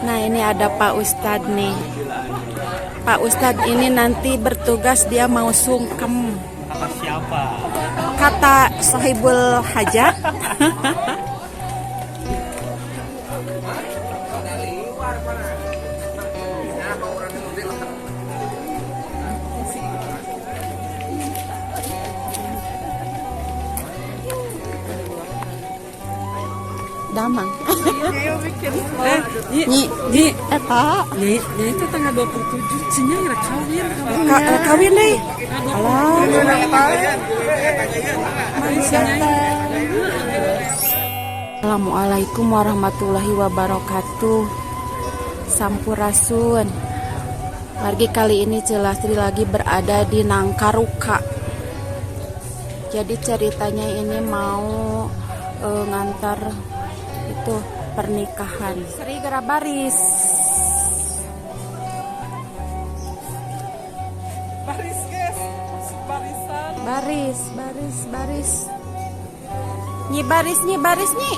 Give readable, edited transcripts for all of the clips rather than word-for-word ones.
Nah, ini ada Pak Ustadz nih. Pak Ustadz ini nanti bertugas, dia mau sungkem. Kata siapa? Kata Sohibul Hajat. Damang. Nyi, eta. Nyi itu tanggal 27 cinya nggak kawin. Kawin deh. Alah. Assalamualaikum warahmatullahi wabarakatuh. Sampurasun. Margi kali ini Celastri lagi berada di Nangkaruka. Jadi ceritanya ini mau ngantar itu pernikahan Sri Gerabaris. Baris guys, barisan. Baris. Nyi baris nyi.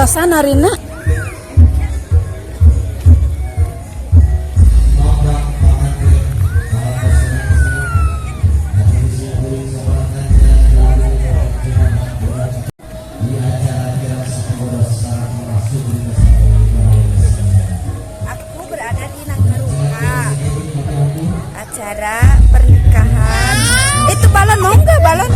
Tosan Arina. Aku berada di Nanggaruka, acara pernikahan. Itu balon mau nggak balon?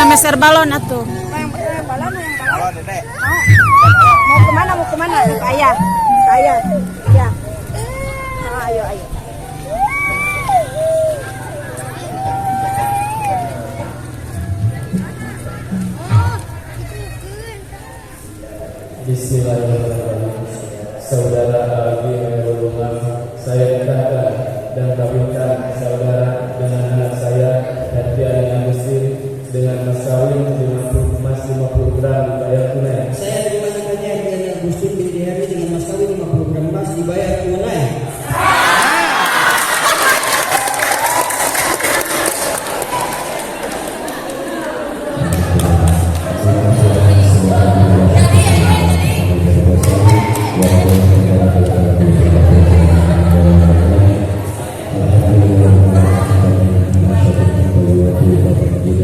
Meser balon atuh. Yang balon, balon, Dedek. Mau kemana? Mau kemana? Ke ayah. Ke ayah. Ya. Ah, ayo, ayo. Bismillahirrahmanirrahim. Saudara Alwi Menurullah, saya nikahkan dan kawinkan saudara dengan anak saya Herdiani Agustin dengan mas kawin 50 emas 50 gram dibayar tunai. Saya terima nikahnya Herdiani Agustin binti Heri dengan mas kawin 50 gram emas dibayar tunai. Terima kasih.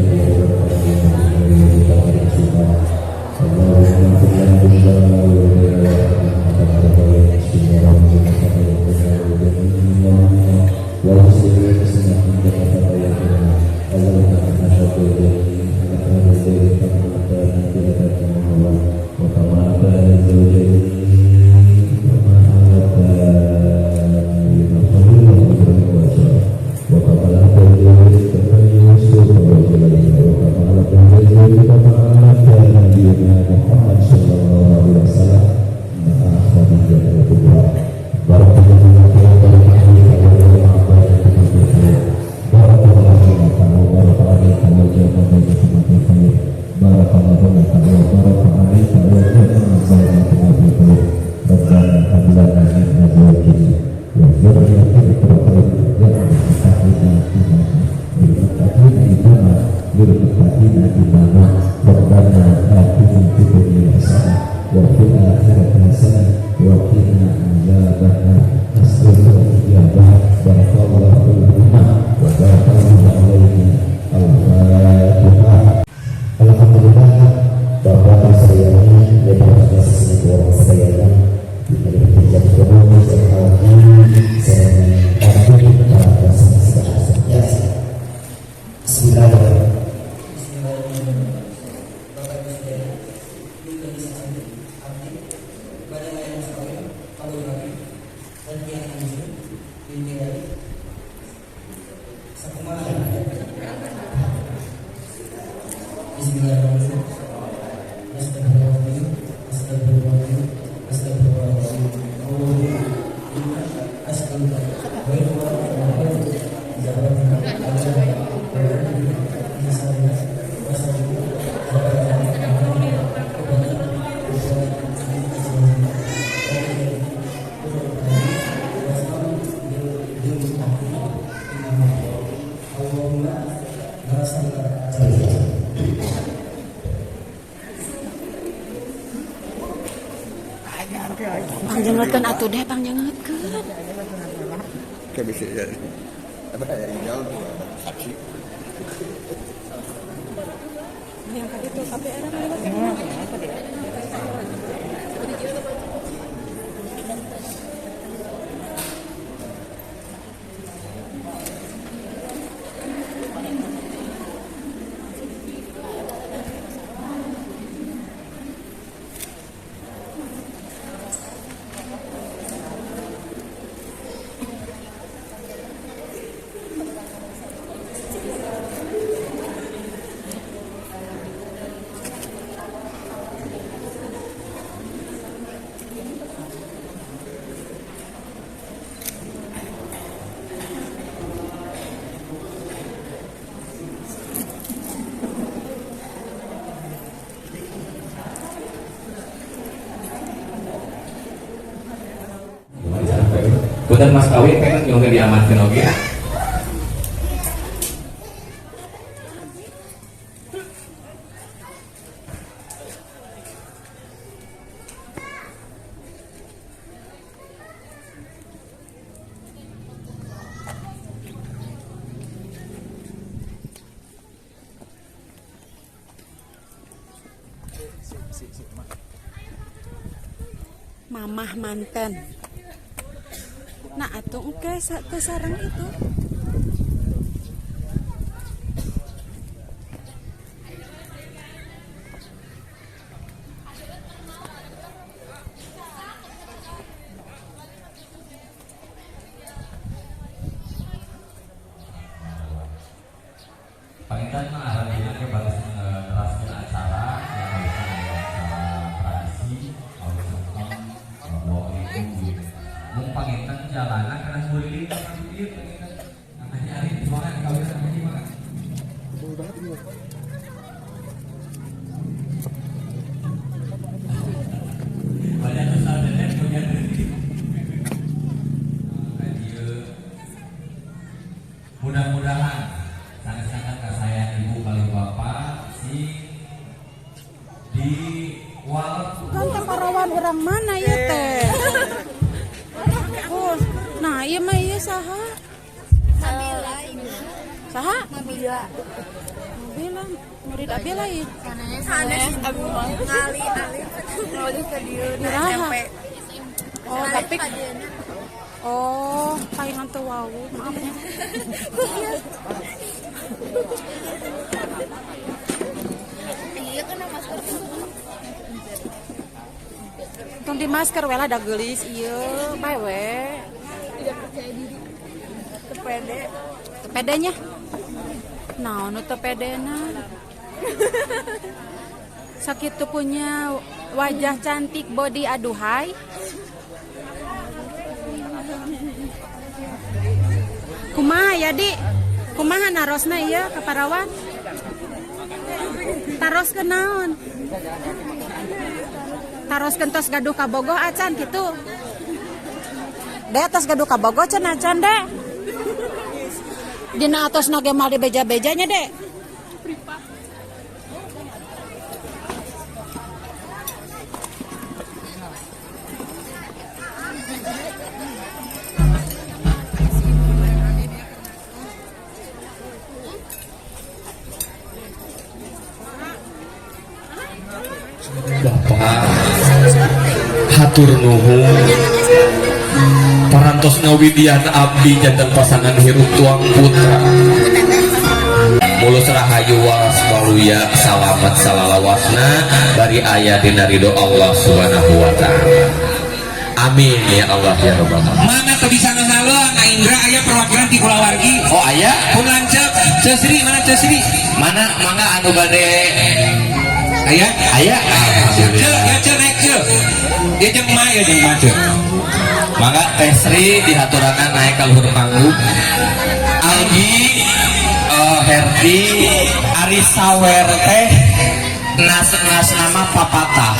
atina fid dunya rabbana atina fid dunya hasanah wa fil akhirati hasanah wa qina adzabannar. Nasrul ijabah barakallahu lana wa barakallahu alaihi. Al-Fatihah. Alhamdulillah, Bapak sekalian, Bapak Presiden orang sekalian, kita menjadi ekonomi sekali saya mengambil para pasangan. Bismillahirrahmanirrahim. Pangjengetkeun atuh deh, pangjengetkeun. Kayak bisa ya. Apa ya ideal saksi. Yang kali itu tapi ada Punten mas kawin pengen juga diamankan oke ya. mamah manten. Nah, atuh engke sareng itu. Pangitan mah arahnya ke batas teraskan acara yang harusnya acara tradisi atau sungkem bawa itu. Mung pangitan jalanan karena murid kan dia pangitan namanya hari di mana kalau namanya di mana. Banyak kesal dan punya rezeki. Mudah-mudahan sangat-sangat kasayang ibu kali bapak si di walaupun Kan temparawan orang mana ya teh? Oh, nah iya mah iya saha? Saha? Mabila. Mabila, murid Abila ya. Sanes Abu ngali ngali ke dieu SMP. Oh, tapi oh, palingan teu wau, maaf ya. Iya kan masker. Tong di masker we lah da geulis ieu, bae we. Tidak percaya diri. Kepede. Pedenya. Nah, nu teu pedena. Sakitu punya wajah cantik body aduhai. Kumaha ya, Di? Kumaha narosna ieu ka Parawan? Taroskeun naon? Taroskeun tos gaduh ka bogoh acan kitu. Dek tos gaduh ka bogoh can acan, Dek. Dina atos nage mal di beja-bejanya, Dek. Bapak hatur nuhun parantos ngawidian abdi jantan pasangan hirup tuang putra mulus rahayu waras waluya salamet salalawasna bari aya dina ridho Allah subhanahu wa ta'ala. Amin ya Allah ya Rabbal alamin. Mana tuh bisa ngesaleuh na Indra aya perwakilan ti kulawargi. Oh aya Pun lanceuk Cesri mana Cesri? mana mangga anu bade Aya? aya Ceu ya ceu naik ceu. Dia jeung mah ya jeung mah ceu. mangga Tesri dihaturakan naik ka luhur panggung. Algi Herdi Ari Sawer teh nas nama papatah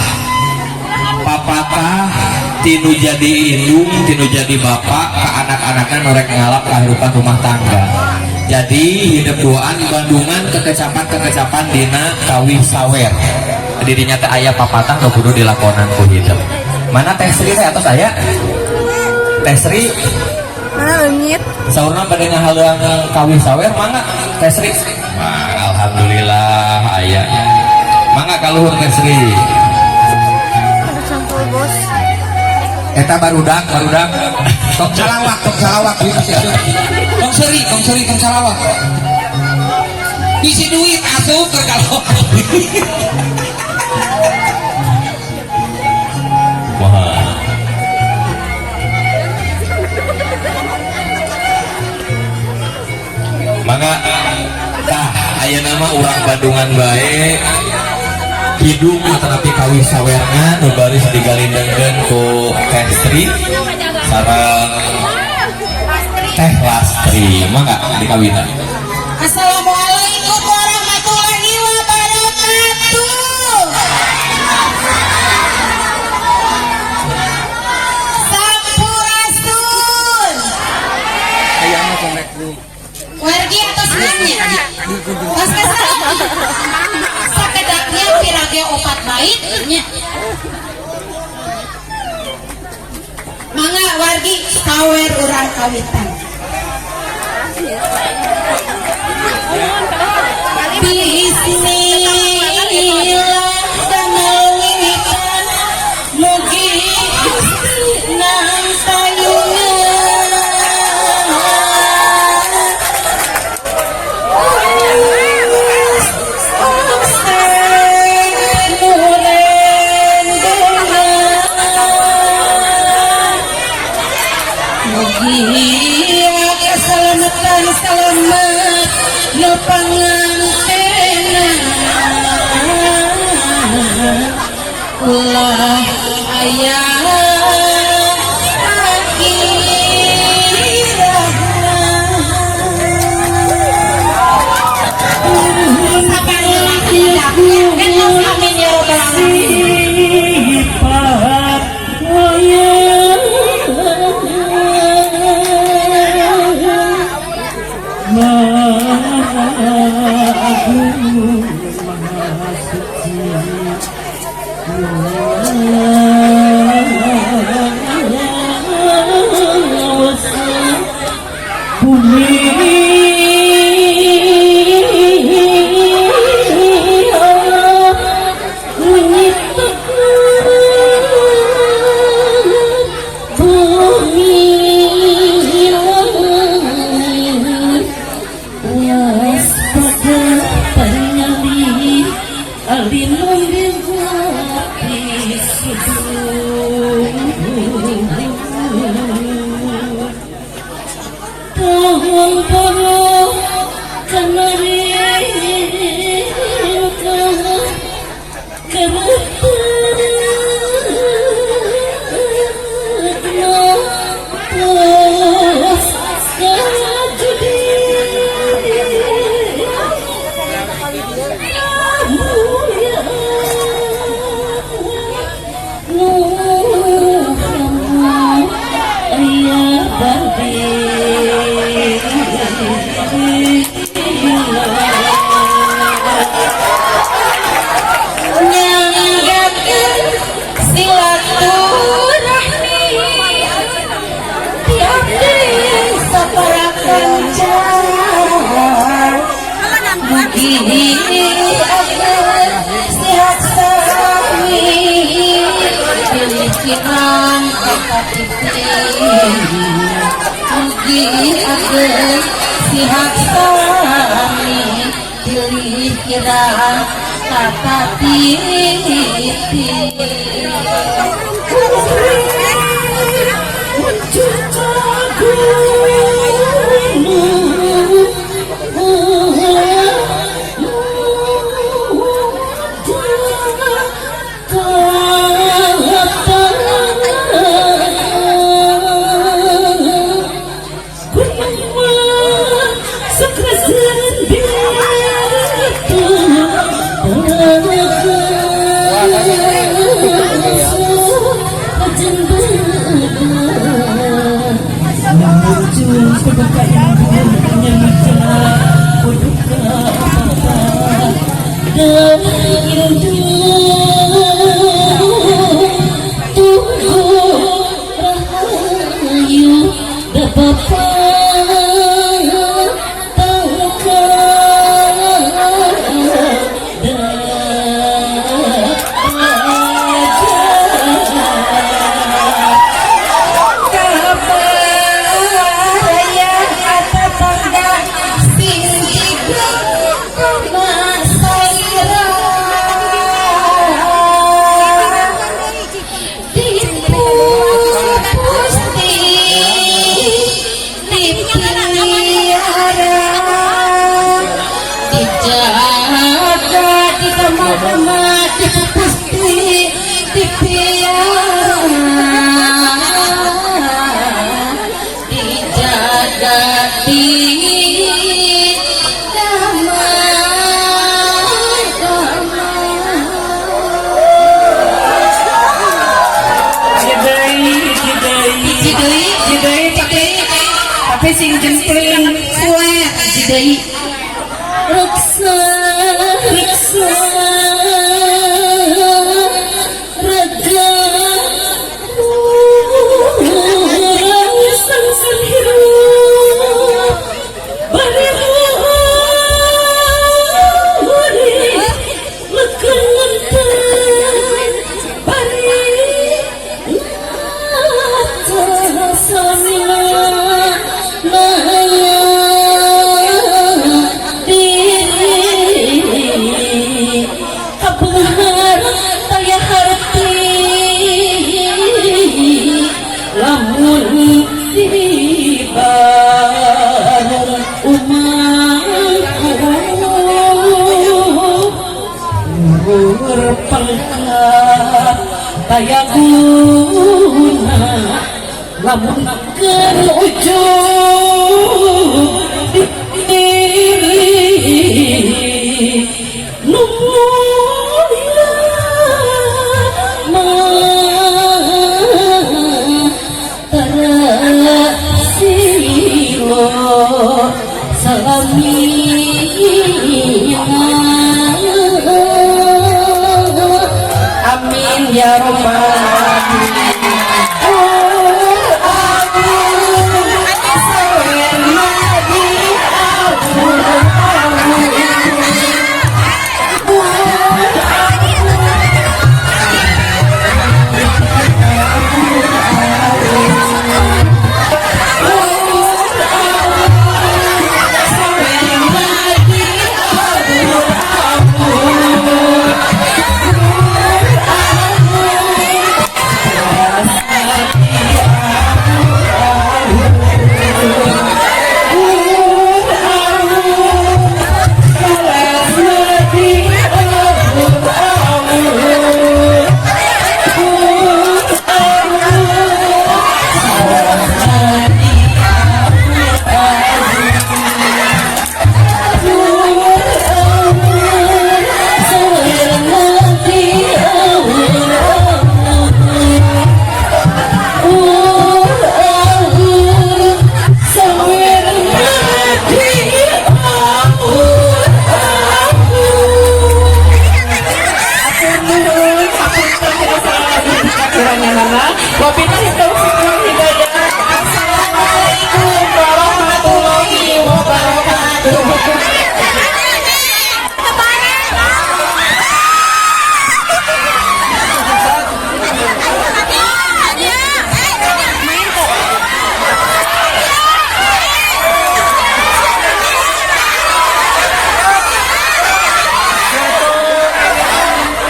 tinu jadi indung tinu jadi bapak ke anak-anaknya norek ngalap kehidupan rumah tangga. Jadi hidup duaan di Bandungan kekecapan dina Kawih Sawer dirinya teh aya papatah ke kudu dilakonan ku hidup. Mana Tesri teh atos aya Tesri Mana leungit? saurna pada ngahaluang Kawih Sawer mangga Tesri. Wah, alhamdulillah aya. Mangga kaluhur Tesri. Ada campur bos. Eta barudak. Tok salawat ieu sih. Tong seri salawat. Isi duit asup ke kalau. Wah. Mangga tah aya nama urang Bandungan bae hidung tetapi Kawih Sawerna nu baris digalindengkeun ku Tesri sareng Teh Lastri. Mangga dikawinna. Assalamualaikum warahmatullahi wabarakatuh. Sampurasun. Wargi atas nanya. Pas sakedaknya pirage opat bait nya. Mangga wargi sawer urang kawitan. Bismillah damel wiwitan mugi nang sayungan mugi keselamatan selamat no pangantena ulah ayah no Tapi sing jempling suwe jadi reksa raga sang sanhiru bari lekan bari samina daya guna lamun kerujuk diri nulia terasilo salamina. Amin ya robbal alamin.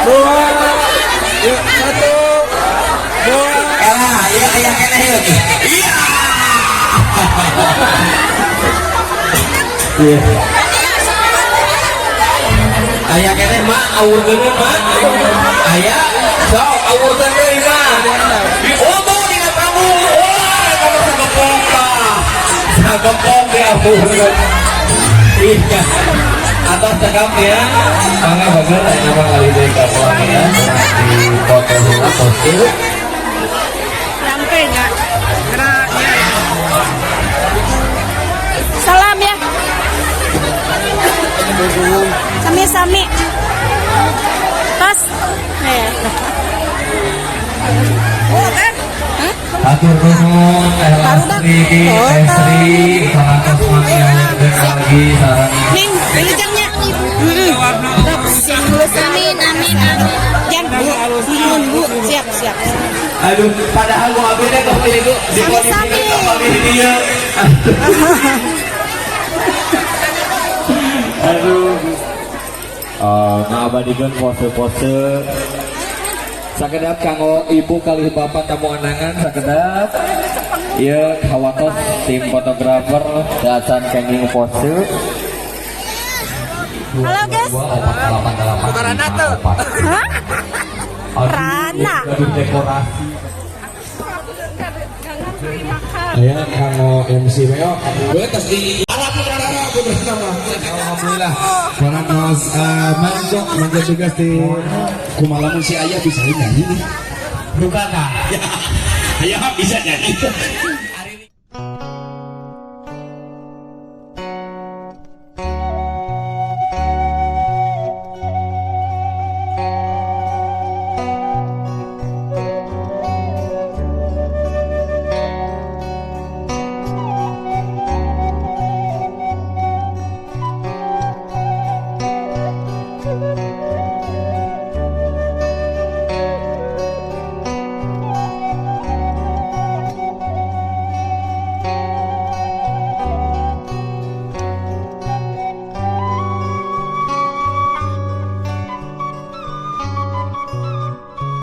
Dua. Yuk, 1, 2. Ya ayah kena yuk. Iya. Iya. Ayah kena mak awur geuna mak. Ayah sok awur teh mak. Di obo di kamu. Wah, kamu sagepong tah. Sagepong di awur. Iya. Atas cakap ya. Mangga bager nama kali deui ka ya. Di foto heula posting. Nyampe nggak? Geraknya. Salam ya. Sami-sami. Tos. Atur nuhun Lastri, Sri, Parantos Mangyan dan lagi sarang Ning, wilujengnya. Amin, amin, amin. Jangan Bu. Siap. aduh padahal gua abis deh kok ini gua di Sami-sami. ini dia aduh ngabadikan pose-pose sakedap kanggo ibu kali bapak tamu anangan sakedap ieu kawatos tim fotografer dasan kenging pose. Halo guys. Rana tuh. Hah? Rana. Dekorasi. Aya kanggo MC Meo. Alhamdulillah. Parantos mangga tugas di kumalamun si ayah bisa nyanyi nih. Bukan kah? Ya bisa nyanyi.